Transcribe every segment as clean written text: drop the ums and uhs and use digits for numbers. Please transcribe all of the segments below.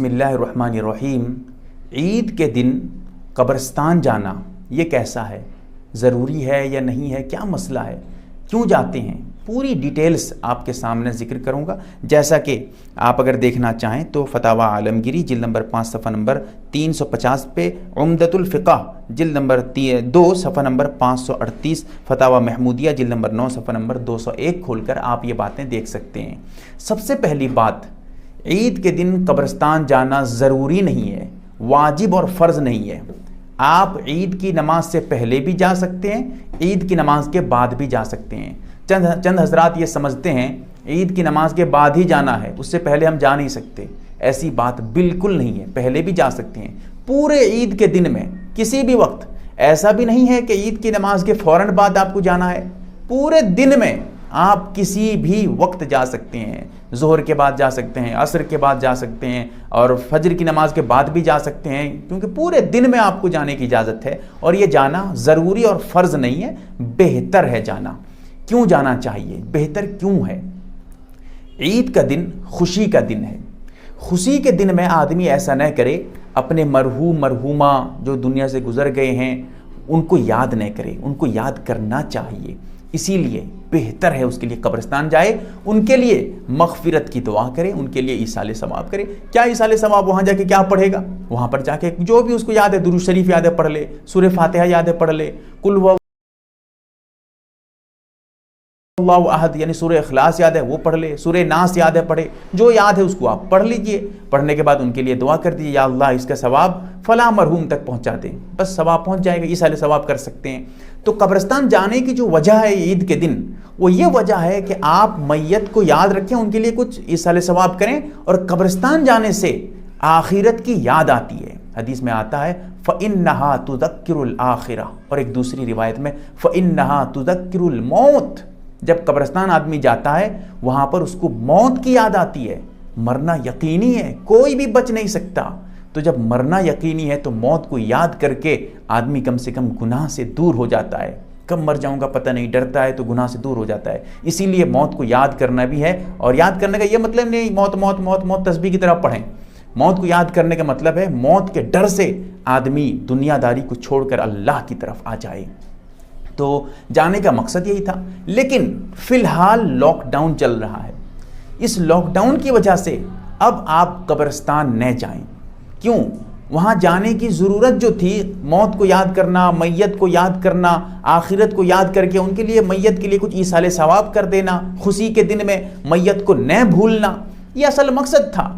بسم اللہ الرحمن الرحیم۔ عید کے دن قبرستان جانا یہ کیسا ہے؟ ضروری ہے یا نہیں ہے؟ کیا مسئلہ ہے؟ کیوں جاتے ہیں؟ پوری ڈیٹیلز آپ کے سامنے ذکر کروں گا۔ جیسا کہ آپ اگر دیکھنا چاہیں تو فتاوی عالمگیری جلد نمبر 5 صفحہ نمبر 350 پہ، عمدۃ الفقہ جلد نمبر 2 صفحہ نمبر 538، فتاوی محمودیہ جلد نمبر 9 صفحہ نمبر 201 کھول کر آپ یہ باتیں دیکھ سکتے ہیں۔ سب سے پہلی بات، عید کے دن قبرستان جانا ضروری نہیں ہے، واجب اور فرض نہیں ہے۔ آپ عید کی نماز سے پہلے بھی جا سکتے ہیں، عید کی نماز کے بعد بھی جا سکتے ہیں۔ چند حضرات یہ سمجھتے ہیں عید کی نماز کے بعد ہی جانا ہے، اس سے پہلے ہم جا نہیں سکتے۔ ایسی بات بالکل نہیں ہے، پہلے بھی جا سکتے ہیں۔ پورے عید کے دن میں کسی بھی وقت، ایسا بھی نہیں ہے کہ عید کی نماز کے فوراً بعد آپ کو جانا ہے۔ پورے دن میں آپ کسی بھی وقت جا سکتے ہیں، ظہر کے بعد جا سکتے ہیں، عصر کے بعد جا سکتے ہیں، اور فجر کی نماز کے بعد بھی جا سکتے ہیں، کیونکہ پورے دن میں آپ کو جانے کی اجازت ہے۔ اور یہ جانا ضروری اور فرض نہیں ہے، بہتر ہے جانا۔ کیوں جانا چاہیے؟ بہتر کیوں ہے؟ عید کا دن خوشی کا دن ہے۔ خوشی کے دن میں آدمی ایسا نہ کرے اپنے مرحوم مرحومہ جو دنیا سے گزر گئے ہیں ان کو یاد نہ کرے، ان کو یاد کرنا چاہیے۔ اسی لیے بہتر ہے اس کے لیے قبرستان جائے، ان کے لیے مغفرت کی دعا کرے، ان کے لیے ایصال ثواب کرے۔ کیا ایصال ثواب؟ وہاں جا کے کیا پڑھے گا؟ وہاں پر جا کے جو بھی اس کو یاد ہے، درود شریف یاد ہے پڑھ لے، سورہ فاتحہ یاد ہے پڑھ لے، قل هو اللہ احد یعنی سورہ اخلاص یاد ہے وہ پڑھ لے، سورہ ناس یاد ہے پڑھے، جو یاد ہے اس کو آپ پڑھ لیجئے۔ پڑھنے کے بعد ان کے لیے دعا کر دیجئے، یا اللہ اس کا ثواب فلاں مرحوم تک پہنچا دیں، بس ثواب پہنچ جائے گا، ایصال ثواب کر سکتے ہیں۔ تو قبرستان جانے کی جو وجہ ہے عید کے دن، وہ یہ وجہ ہے کہ آپ میت کو یاد رکھیں، ان کے لیے کچھ ایصال ثواب کریں، اور قبرستان جانے سے آخرت کی یاد آتی ہے۔ حدیث میں آتا ہے فَإِنَّهَا تُذَكِّرُ الْآخِرَةَ، اور ایک دوسری روایت میں فَإِنَّهَا تُذَكِّرُ الْمَوْتَ۔ جب قبرستان آدمی جاتا ہے وہاں پر اس کو موت کی یاد آتی ہے، مرنا یقینی ہے، کوئی بھی بچ نہیں سکتا۔ تو جب مرنا یقینی ہے تو موت کو یاد کر کے آدمی کم سے کم گناہ سے دور ہو جاتا ہے۔ کب مر جاؤں گا پتہ نہیں، ڈرتا ہے تو گناہ سے دور ہو جاتا ہے۔ اسی لیے موت کو یاد کرنا بھی ہے، اور یاد کرنے کا یہ مطلب نہیں موت موت موت موت تسبیح کی طرح پڑھیں۔ موت کو یاد کرنے کا مطلب ہے موت کے ڈر سے آدمی دنیا داری کو چھوڑ کر اللہ کی طرف آ جائے۔ تو جانے کا مقصد یہی تھا، لیکن فی الحال لاک ڈاؤن چل رہا ہے۔ اس لاک ڈاؤن کی وجہ سے اب آپ قبرستان نہ جائیں۔ کیوں؟ وہاں جانے کی ضرورت جو تھی، موت کو یاد کرنا، میت کو یاد کرنا، آخرت کو یاد کر کے ان کے لیے، میت کے لیے کچھ ایصال ثواب کر دینا، خوشی کے دن میں میت کو نہ بھولنا، یہ اصل مقصد تھا۔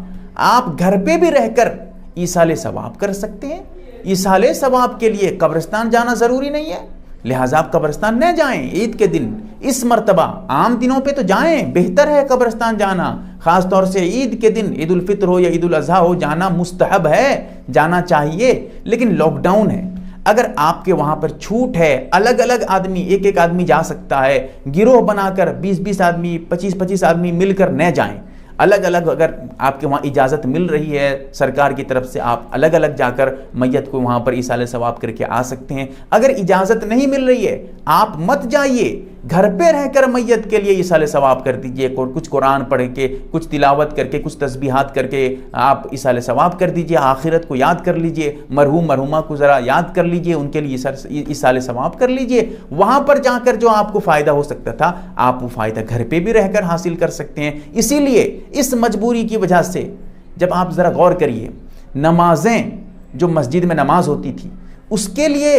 آپ گھر پہ بھی رہ کر ایصال ثواب کر سکتے ہیں۔ ایصال ثواب کے لیے قبرستان جانا ضروری نہیں ہے، لہٰذا آپ قبرستان نہ جائیں عید کے دن۔ اس مرتبہ عام دنوں پہ تو جائیں، بہتر ہے قبرستان جانا، خاص طور سے عید کے دن، عید الفطر ہو یا عید الاضحیٰ ہو، جانا مستحب ہے، جانا چاہیے۔ لیکن لاک ڈاؤن ہے، اگر آپ کے وہاں پر چھوٹ ہے، الگ الگ آدمی، ایک ایک آدمی جا سکتا ہے، گروہ بنا کر 20 آدمی، 25 آدمی مل کر نہ جائیں۔ الگ الگ اگر آپ کے وہاں اجازت مل رہی ہے سرکار کی طرف سے، آپ الگ الگ جا کر میت کو وہاں پر ایصال ثواب کر کے آ سکتے ہیں۔ اگر اجازت نہیں مل رہی ہے، آپ مت جائیے، گھر پہ رہ کر میت کے لیے ایصال ثواب کر دیجئے، کچھ قرآن پڑھ کے، کچھ تلاوت کر کے، کچھ تسبیحات کر کے آپ ایصال ثواب کر دیجئے، آخرت کو یاد کر لیجئے، مرحوم مرحومہ کو ذرا یاد کر لیجئے، ان کے لیے ایصال ثواب کر لیجئے۔ وہاں پر جا کر جو آپ کو فائدہ ہو سکتا تھا، آپ وہ فائدہ گھر پہ بھی رہ کر حاصل کر سکتے ہیں۔ اسی لیے اس مجبوری کی وجہ سے، جب آپ ذرا غور کریے، نمازیں جو مسجد میں نماز ہوتی تھی، اس کے لیے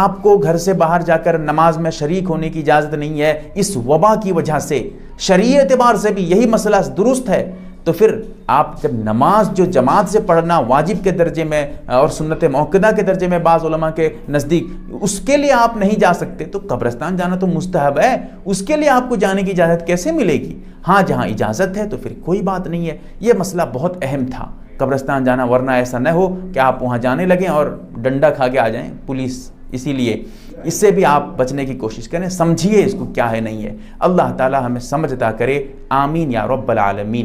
آپ کو گھر سے باہر جا کر نماز میں شریک ہونے کی اجازت نہیں ہے۔ اس وبا کی وجہ سے شرعی اعتبار سے بھی یہی مسئلہ درست ہے۔ تو پھر آپ جب نماز جو جماعت سے پڑھنا واجب کے درجے میں اور سنت موقدہ کے درجے میں بعض علماء کے نزدیک، اس کے لیے آپ نہیں جا سکتے، تو قبرستان جانا تو مستحب ہے، اس کے لیے آپ کو جانے کی اجازت کیسے ملے گی؟ ہاں جہاں اجازت ہے تو پھر کوئی بات نہیں ہے۔ یہ مسئلہ بہت اہم تھا، قبرستان جانا، ورنہ ایسا نہ ہو کہ آپ وہاں جانے لگیں اور ڈنڈا کھا کے آ جائیں پولیس۔ اسی لیے اس سے بھی آپ بچنے کی کوشش کریں، سمجھیے اس کو کیا ہے نہیں ہے۔ اللہ تعالی ہمیں سمجھ عطا کرے، آمین یا رب العالمین۔